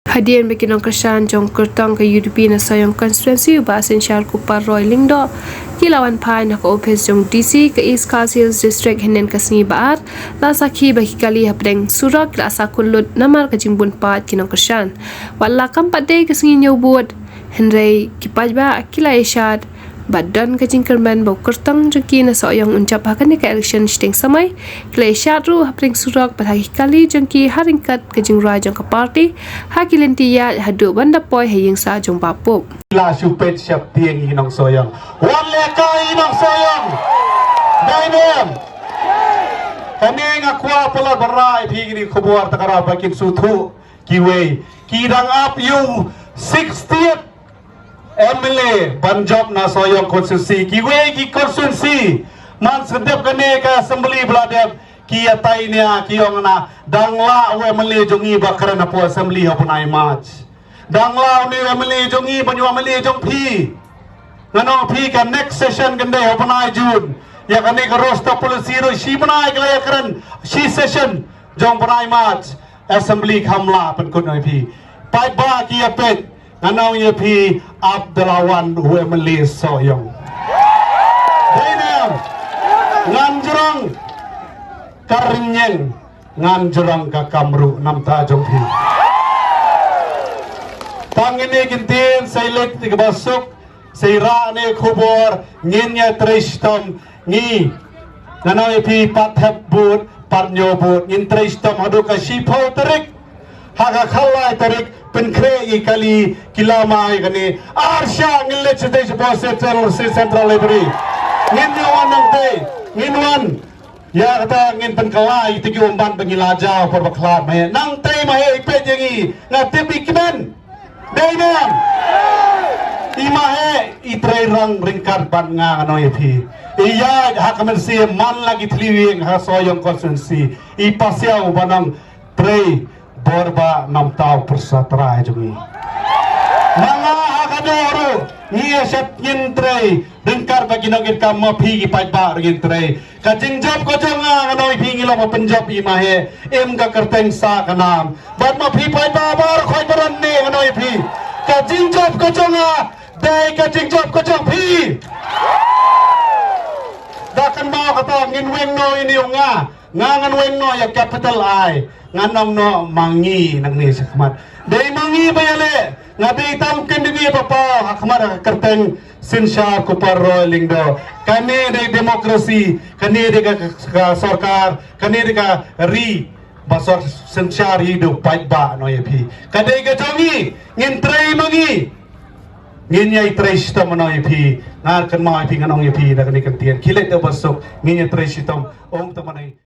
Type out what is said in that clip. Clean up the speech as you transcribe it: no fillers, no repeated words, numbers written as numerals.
Hadian bagi nong kersan jong kertong ke UDP na sayong konstituensi basin syar kupar Roy Lingdo kilawan pai nak office jong DC ke East Kasius District henen kasni baat la sakhi bagi kali hapdeng surak la sakulut namar ke jingbun pat kinong kersan wala kampat dei kasni nyobut henrei kipajba kila isyad badan kajing kerman bau kertang jengki na soyong uncap hakan ke election sting samai klei syadru hapring surak berhari kali jengki haringkat kajing raj jong ke parti hakilentia hadu banda poi haying sa jong bapuk la supet siap tieng hinong soyong wan leka hinong soyong dainem kami ngakwa pula berai pigini kubuar takara bakin sutu kiwe kidang up you 60th MLA Punjab na soyong konstitusi kiwe ki konstitusi man sedep kene ka assembly beladep ki atainya kiong na dangla we MLA jongi bakarana po assembly hapunai match dangla ni MLA jongi banyu MLA jong phi ngano phi ka next session gande hapunai June ya kane ka roster policy ro shi banai kala karan shi session jong banai match assembly khamla pen kunoi phi pai ba ki apet ngano ye phi Abdulawan Wemeli soyong dainem nganjurang karinyeng nganjurang ka kamru namta jong phi tangini gintin sailet tigbasuk seira ne khubor nginya tristom ngi ngano ye phi pathap but parnyo but ngin tristom hadu ka shipho tarik haga khallai tarik penkre ikali kilama ikani arsha ngille chete bose central library ngin wan ya kata ngin penkalai tigi umban pengilaja perbaklat mahe nang tei mahe ipe jengi ngatip ikmen dainem imahe itrei rang ringkat ban nga ano ipi iya hakamersi man lagi tliwing ha soyong konstitusi ipasiaw banang trei borba namtaw persatra jungi mga hakadoro niya set ngintrei ringkar bagi nogit ka mapigi paiba rintrei kajing job ko jonga anoy pingi lo mapenjob imahe em ka kerteng sa kanam bat mapi paiba bar khoi baranne anoy pi kajing job ko jonga dai kajing job ko jong pi dakan mau kata ngin weng no ini nga ngan weng no ya capital I nganong no mangi nang ni sakmat dei mangi bayale ngabe tam kendini papa hakmat kerteng sinsha kupar Roy Lingdo kane de demokrasi kane de ka sarkar kane de ka ri basor sinsha hidup paitba no yepi kade ga jongi ngin trei mangi ngin yai trei stom no yepi ngar kan ma yepi nganong yepi da kane kan tian kilet de basok ngin yai trei stom ong tamanai